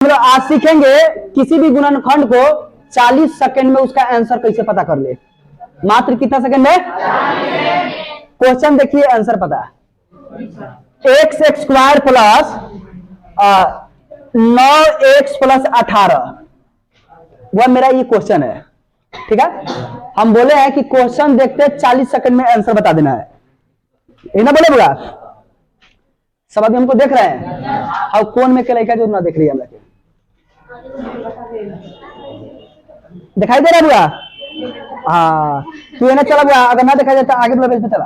हम लोग आज सीखेंगे किसी भी गुणनखंड को 40 सेकंड में उसका आंसर कैसे पता कर ले। मात्र कितना सेकंड में? क्वेश्चन देखिए, आंसर पता x x square plus 9x plus 18, वह मेरा ये क्वेश्चन है। ठीक है, हम बोले हैं कि क्वेश्चन देखते 40 सेकंड में आंसर बता देना है, ये ना बोले बुआ? सब आदमी हमको देख रहे हैं, और कौन में क्या जो ना देख रही है हम लोग दिखाई दे रहा है बुआ? हाँ, तू ये ना चला बुआ, अगर ना दिखाई देता आगे बेंच पे चला,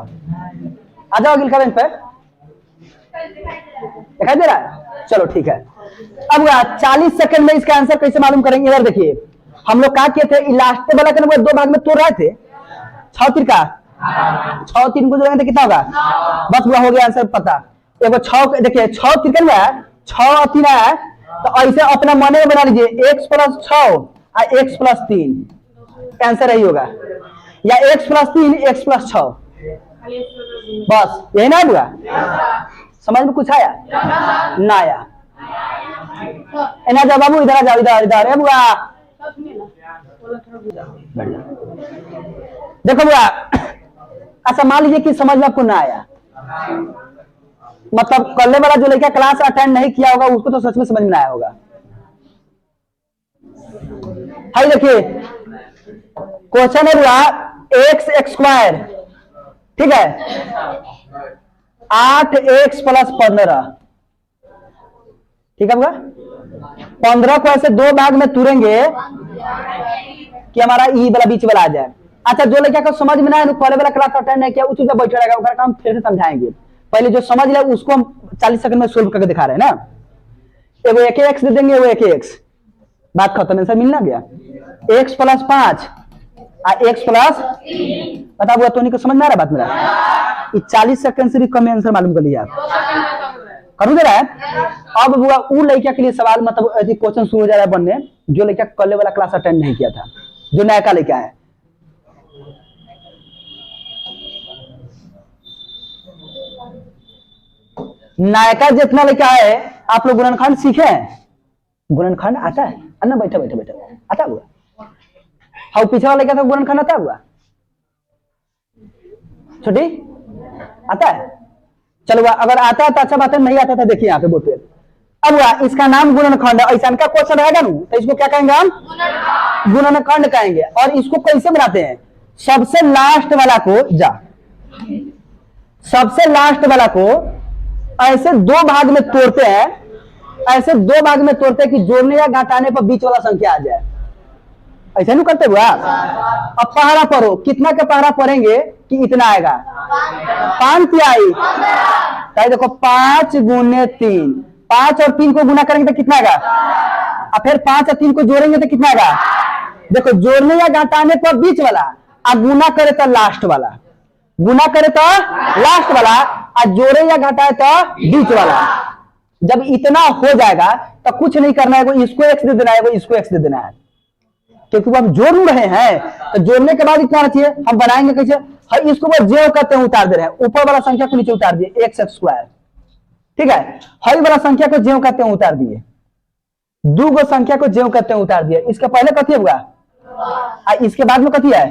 आ जाओ अगिल का बेंच पे। दिखाई दे रहा है? चलो ठीक है। अब बुआ 40 सेकंड में इसका आंसर कैसे मालूम करेंगे? इधर देखिए, हम लोग क्या किए थे, लास्ट वाला के दो भाग में तोड़ रहे थे, 6 3 का 6 3 को जोड़ेंगे तो कितना होगा? बस बुआ हो गया आंसर पता। एगो 6 देखिए 6 3 है, 6 3 है, तो ऐसे अपना मन में बना लीजिए, x प्लस 6 और x प्लस 3 आंसर यही होगा, या x प्लस 3 x प्लस 6, बस यही ना हुआ? समझ में कुछ आया? ना आया? ना जा बाबू, इधर आ जाओ, इधर इधर है बुआ। देखो बुआ, अच्छा मान लीजिए कि समझ में आपको ना आया, मतलब कल वाला जो लड़का क्लास अटेंड नहीं किया होगा उसको तो सच में समझ में आया होगा। हाई देखिए, क्वेश्चन है बुआ एक्स एक्स स्क्वायर, ठीक है, 8x प्लस 15, ठीक है बुआ? 15 को ऐसे दो भाग में तुरेंगे कि हमारा ई वाला बीच वाला आ जाए। अच्छा, जो लड़का को समझ में ना आए, पहले वाला क्लास अटेंड नहीं किया, उस चीज बैठे रहेगा, उसका काम फिर से समझाएंगे। पहले जो समझ ले उसको हम 40 सेकंड में सोल्व करके दिखा रहे हैं ना। एगो एक एक्स दे देंगे, वो एक एक्स, बात खत्म, आंसर मिलना गया। x प्लस 5 और x प्लस, बता बुआ तो को समझ में आ रहा बात मेरा? 40 सेकंड से भी कम आंसर मालूम कर लिया आप, करूँ दे रहा है। अब बुआ वो लड़का के लिए सवाल, मतलब क्वेश्चन शुरू हो जा रहा है बनने, जो लड़का कल वाला क्लास अटेंड नहीं किया था, जो नया का लड़का है। नायका जितना लड़का है, आप लोग गुणनखंड सीखे हैं? गुणनखंड आता है? अन्ना बैठे बैठे बैठे आता हुआ? हाँ, पीछे वाला लड़का था गुणनखंड आता हुआ? छोटी आता है? चलो अगर आता है तो अच्छा बात है, नहीं आता था देखिए यहाँ पे बोर्ड पे। अब हुआ इसका नाम गुणनखंड है, ऐसा का क्वेश्चन रहेगा ना, तो इसको क्या कहेंगे हम? गुणनखंड कहेंगे। और इसको कैसे बनाते हैं? सबसे लास्ट वाला को सबसे लास्ट वाला को ऐसे दो भाग में तोड़ते हैं, ऐसे दो भाग में तोड़ते हैं कि जोड़ने या घटाने पर बीच वाला संख्या आ जाए। ऐसा नहीं करते हुआ? अब पहाड़ा पढ़ो, कितना का पहाड़ा पढ़ेंगे कि इतना आएगा? 5 तिहाई। देखो 5 गुने 3, 5 और 3 को गुना करेंगे तो कितना आएगा? और फिर 5 और 3 को जोड़ेंगे तो कितना आएगा? देखो जोड़ने या घटाने पर बीच वाला, और गुना करे तो लास्ट वाला, गुना करे तो लास्ट वाला, और जोड़े या घटाए तो बीच वाला। जब इतना हो जाएगा तो कुछ नहीं करना है, इसको x दे देना है, इसको x दे देना है, क्योंकि वो हम जोड़ रहे हैं। तो जोड़ने के बाद इतना चाहिए, हम बनाएंगे कैसे? हम इसको वो जेव करते हैं उतार दे रहे हैं, ऊपर वाला संख्या को नीचे उतार दिए, एक्स एक्स स्क्वायर, ठीक है। हई वाला संख्या को जेव करते हैं उतार दिए, दो गो संख्या को जेव करते हैं उतार दिए। इसके पहले कथी होगा, इसके बाद में कथी है?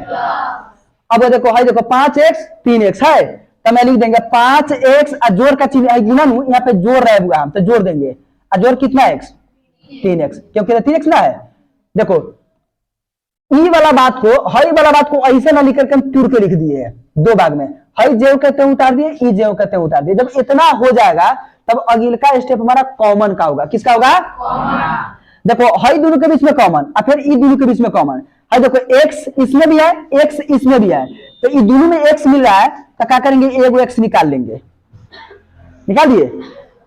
अब देखो है, देखो 5x 3x है, तो मैं लिख देंगे 5x और जोड़ का चिन्ह गिना, यहाँ पे जोड़ रहे हुआ हम, तो जोड़ देंगे। और जोड़ कितना x? 3x, क्योंकि 3x ना है। देखो ई वाला बात को, हई वाला बात को ऐसे ना लिख करके हम टूर के लिख दिए हैं दो भाग में, हई जेव कहते हैं उतार दिए, ई जेव कहते हैं उतार दिए। जब इतना हो जाएगा तब अगले का स्टेप हमारा कॉमन का होगा। किसका होगा? देखो हई दोनों के बीच में कॉमन, और फिर ई दोनों के बीच में कॉमन है। देखो x इसमें भी है, x इसमें भी है, तो ये दोनों में x मिल रहा है, तो क्या करेंगे? एगो x निकाल लेंगे, निकाल दिए।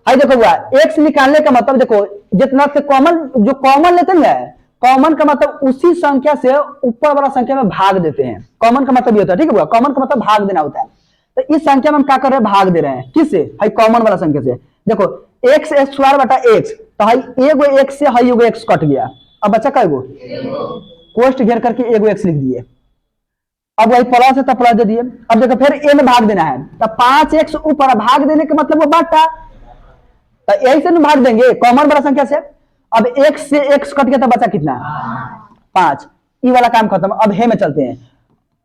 है देखो हुआ, x निकालने का मतलब देखो जितना से कॉमन, जो कॉमन लेते हैं, कॉमन का मतलब उसी संख्या से ऊपर वाला संख्या में भाग देते हैं। कॉमन का मतलब ये होता है, ठीक है? कॉमन का मतलब भाग देना होता है। तो इस संख्या में हम क्या कर रहे हैं? भाग दे रहे हैं। किससे? है कॉमन वाला संख्या से। देखो x एक्स स्क्वायर बटा x, तो है एगो x से है एगो x कट गया, अब बचा का एगो कोष्ट घेर करके एगो x लिख दिए। अब वही प्लस है तो प्लस दे दिए। अब देखो फिर a में भाग देना है, तो 5x ऊपर भाग देने का मतलब वो बांटा, तो यही से भाग देंगे कॉमन वाला संख्या से। अब एक्स से एक्स कट गया तो बचा कितना 5। ये वाला काम खत्म। अब हे में चलते हैं।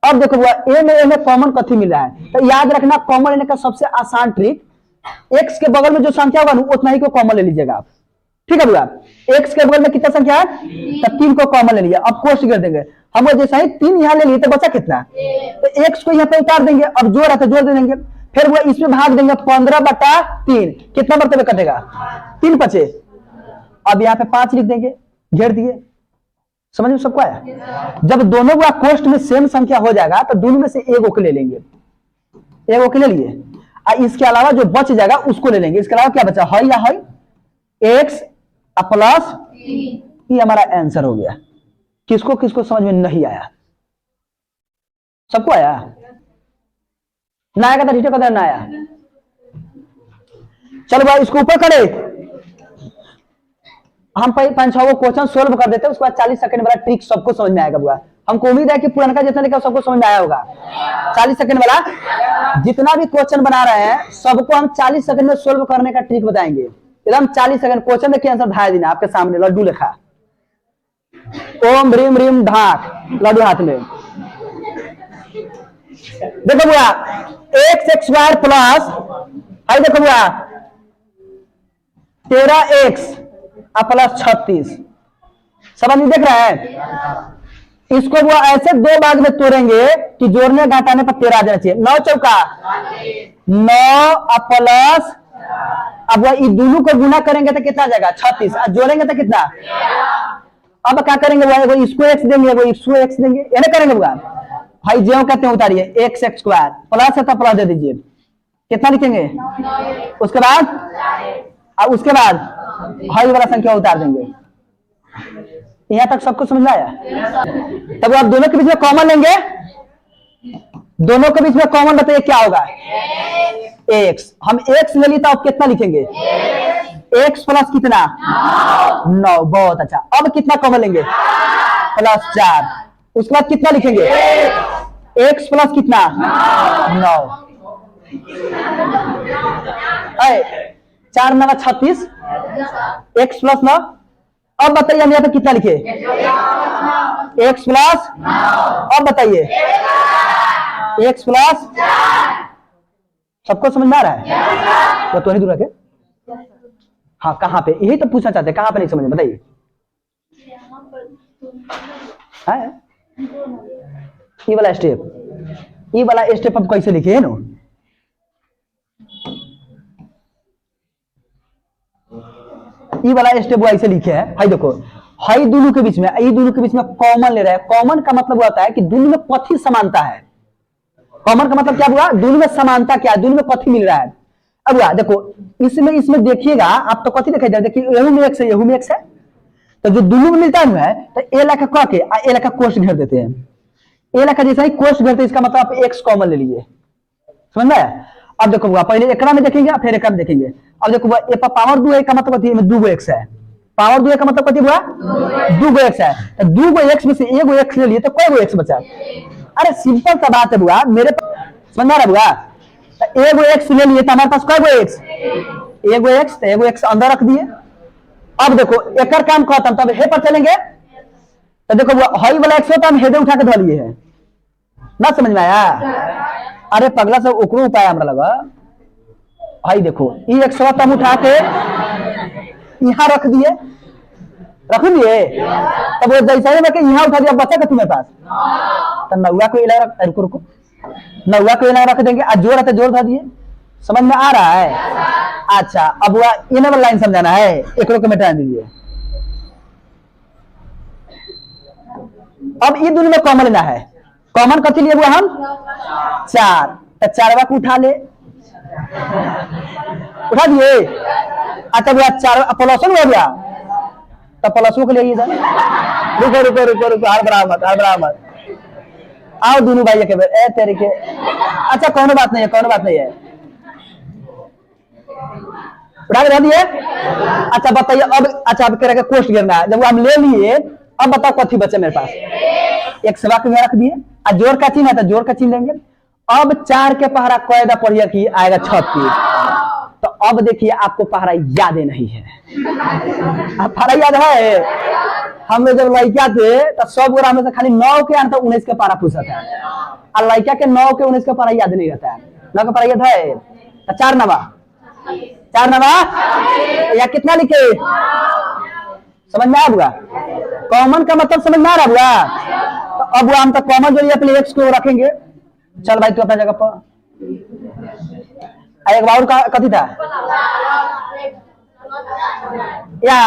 अब देखो बुआ ए में कॉमन कथी मिल रहा है, तो याद रखना कॉमन लेने का सबसे आसान ट्रिक, एक्स के बगल में जो संख्या होगा ना उतना ही को कॉमन ले लीजिएगा आप। ठीक है बुआ, एक्स के बगल में कितना संख्या है, तो 3 को कॉमन ले लिया। अब कोष्ट कर देंगे हम, जैसा ही 3 यहाँ ले लिए तो बचा कितना, तो एक्स को यहाँ पे उतार देंगे। अब जोड़ है तो जोड़ दे देंगे, फिर वो इसमें भाग देंगे 15/3, कितना मरतबे कटेगा 3 बचे। अब यहाँ पे 5 लिख देंगे, घेर दिए। समझ में सबको आया। जब दोनों का कोष्ट में सेम संख्या हो जाएगा तो दोनों में से एक को ले लेंगे, एक को ले लिए, और इसके अलावा जो बच जाएगा उसको ले लेंगे। इसके अलावा क्या बचा, है या है एक्स प्लस, ये हमारा आंसर हो गया। किसको किसको समझ में नहीं आया, सबको आया ना, आएगा तो ठीक है, ना आया चलो भाई इसको ऊपर करे। हम 5-6 क्वेश्चन सोल्व कर देते हैं, उसके बाद 40 सेकंड वाला ट्रिक सबको समझ में आएगा बुआ। हमको उम्मीद है कि पुराना जितना लिखा सबको समझ में आया होगा। 40 सेकंड वाला जितना भी क्वेश्चन बना रहे हैं सबको हम 40 सेकंड में सोल्व करने का ट्रिक बताएंगे। एकदम 40 सेकंड क्वेश्चन देखिए, आंसर धाय देना आपके सामने लड्डू लिखा, ओम ह्रीम ह्रीम ढाक, लड्डू हाथ में। देखो बुआ x² प्लस, आई देखो बुआ 13x प्लस 36, सब आदमी देख रहा है। इसको वो ऐसे 2 भाग में तोड़ेंगे कि जोड़ने घटाने पर 13 आ जाना चाहिए। 9 चौका 9 प्लस, अब वो दोनों को गुना करेंगे तो कितना आ जाएगा 36, और जोड़ेंगे तो कितना। अब क्या करेंगे वो, एगो इसको x देंगे, वो इसको x देंगे, ये ना करेंगे बुआ भाई। जो कहते हैं उतारिए, x² प्लस है तो प्लस दे दीजिए, कितना लिखेंगे, उसके बाद और उसके बाद भाई वाला संख्या उतार देंगे। यहां तक सबको समझ में आया। तब आप दोनों के बीच में कॉमन लेंगे, दोनों के बीच में कॉमन बताइए क्या होगा, x। हम x ले ली तो अब कितना लिखेंगे, x प्लस कितना 9, बहुत अच्छा। अब कितना कॉमन लेंगे, +4, उसके बाद कितना लिखेंगे, x प्लस कितना 9, 4 9 36, x प्लस 9। अब बताइए हम यहाँ पे कितना लिखे, x प्लस, अब बताइए x प्लस, सबको समझ में आ रहा है, तो नहीं दूर रखे। हाँ कहाँ पे, यही तो पूछना चाहते हैं, कहाँ पे नहीं समझ में बताइए। ये वाला स्टेप, ये वाला स्टेप अब कैसे लिखे है ना, ये वाला स्टेप वो ऐसे लिखे है। भाई देखो, हाई दोनों के बीच में, ये दोनों के बीच में कॉमन ले रहा है। कॉमन का मतलब होता है कि दोनों में कथी समानता है। कॉमन का मतलब क्या हुआ, दोनों में समानता क्या है, दोनों में कथी मिल रहा है। अब यार देखो, इसमें देखिएगा आप तो कथी देखा जाए, देखिए यहू में x है, यहू में x है, तो जो दोनों में मिलता है तो ए लाखा कह के ए लाखा कोष्ट घेर देते हैं। ए लाखा जैसा ही कोष्ट घेरते हैं, इसका मतलब आप x कॉमन ले लीजिए, समझ में। अब देखो पहले एकरा में देखेंगे फिर एकरा में देखेंगे। अब देखो ए पर पावर 2 है का मतलब कथी है, 2 x है। पावर 2 का मतलब कथी हुआ, 2 x है, तो 2 x में से 1 x ले लिए तो कोई x बचा। अरे सिंपल सा बात है बुआ, मेरे समझ में आ रहा बुआ, तो 1 x ले लिए तो हमारे पास कोई x, 1 x, तो 1 x अंदर रख दिए। अब देखो एक काम खत्म, तब हे पर चलेंगे, तो देखो हाई वाला x होता हम हेडे उठा के धो लिए है ना, समझ में आया। अरे पगला सब ओकरो उपाय हमरा लगा। भाई देखो ये एक सौ हम उठा के यहाँ रख दिए, तब वो जैसा ही यहाँ उठा दिया, बचा का तुम्हारे पास, तो नौवा को इलाका रुको रुको, नौवा को इलाका रख देंगे, और जोड़ है जोड़ धा दिए। समझ में आ रहा है। अच्छा अब वो इन लाइन समझाना है, एक को मिटा दीजिए। अब ये दोनों में कॉमन लेना है। कॉमन कथी लिए हुआ हम 4, तो 4 को उठा ले, उठा दिए। अच्छा भैया 4 प्लस हो गया, तो प्लसों के लिए इधर रुको रुको रुको रुको, हर बराबर आओ दोनों भाई के ए तेरे के। अच्छा कौन बात नहीं है, कौन बात नहीं है, उठा के दिए। अच्छा बताइए अब, अच्छा अब कह कोष्ट गिरना है, जब हम ले लिए अब बताओ कथी बचे मेरे पास, एक सवा के रख दिए, और जोड़ का चिन्ह है तो जोड़ का चिन्ह लेंगे। अब 4 के पहरा कैदा पढ़िए कि आएगा 36, तो अब देखिए आपको पहरा याद ही नहीं है। अब पहरा याद है? हम लोग जब लड़का थे तो 100 गोरा में से खाली 9 के आंसर 19 का पारा पूछा था, और लड़का के 9 के 19 का पारा याद नहीं रहता है। 9 का पारा याद है तो 4 नवा 4 नवा या कितना लिखे समझ में आएगा? कॉमन का मतलब समझ में आ रहा है? तो अब हम तो कॉमन जो अपने एक्स को रखेंगे। चल भाई तू अपना जगह पर एक बार का कथी था या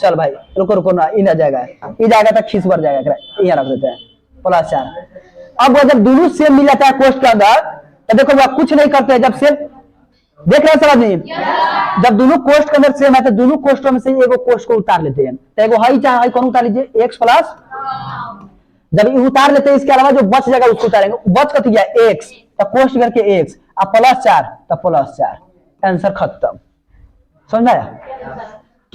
चल भाई रुको रुको ना, इन आ जाएगा, ये जाएगा तो खींच भर जाएगा, यहाँ रख देते हैं +4। अब वो जब दोनों सेम मिल जाता है कोष्ट के अंदर तो देखो वो कुछ नहीं करते हैं। जब सेम देख रहे हैं समझ नहीं, जब दोनों कोष्ट के अंदर सेम है तो दोनों कोष्टों में से एगो कोष्ट को उतार लेते हैं। तो एगो हाई चाहे हाई कौन उतार लीजिए x प्लस, जब उतार लेते हैं इसके अलावा जो बच जाएगा उसको उतारेंगे। बच कथी गया x, तो कोष्ट करके x अब +4 तो +4, आंसर खत्म। समझ आया?